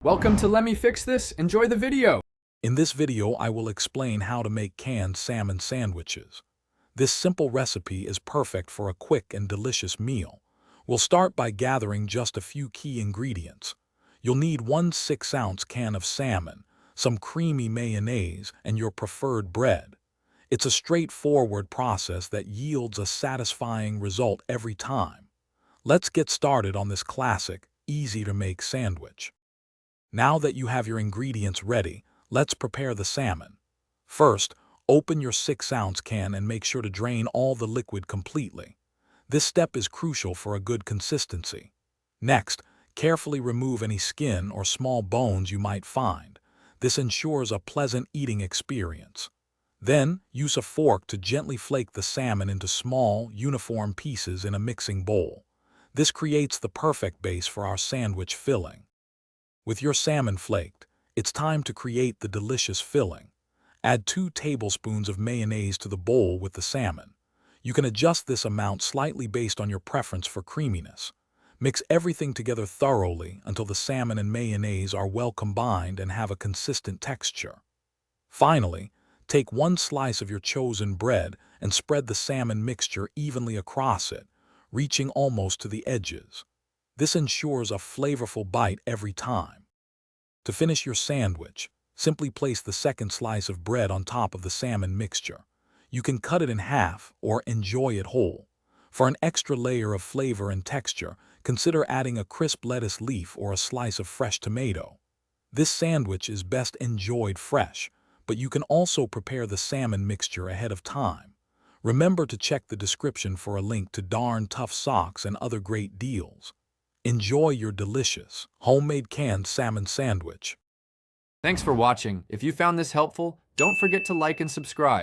Welcome to Let Me Fix This. Enjoy the video. In this video, I will explain how to make canned salmon sandwiches. This simple recipe is perfect for a quick and delicious meal. We'll start by gathering just a few key ingredients. You'll need 1 6-ounce can of salmon, some creamy mayonnaise, and your preferred bread. It's a straightforward process that yields a satisfying result every time. Let's get started on this classic, easy-to-make sandwich. Now that you have your ingredients ready, let's prepare the salmon. First, open your 6-ounce can and make sure to drain all the liquid completely. This step is crucial for a good consistency. Next, carefully remove any skin or small bones you might find. This ensures a pleasant eating experience. Then, use a fork to gently flake the salmon into small, uniform pieces in a mixing bowl. This creates the perfect base for our sandwich filling. With your salmon flaked, it's time to create the delicious filling. Add 2 tablespoons of mayonnaise to the bowl with the salmon. You can adjust this amount slightly based on your preference for creaminess. Mix everything together thoroughly until the salmon and mayonnaise are well combined and have a consistent texture. Finally, take 1 slice of your chosen bread and spread the salmon mixture evenly across it, reaching almost to the edges. This ensures a flavorful bite every time. To finish your sandwich, simply place the second slice of bread on top of the salmon mixture. You can cut it in half or enjoy it whole. For an extra layer of flavor and texture, consider adding a crisp lettuce leaf or a slice of fresh tomato. This sandwich is best enjoyed fresh, but you can also prepare the salmon mixture ahead of time. Remember to check the description for a link to Darn Tough Socks and other great deals. Enjoy your delicious, homemade canned salmon sandwich. Thanks for watching. If you found this helpful, don't forget to like and subscribe.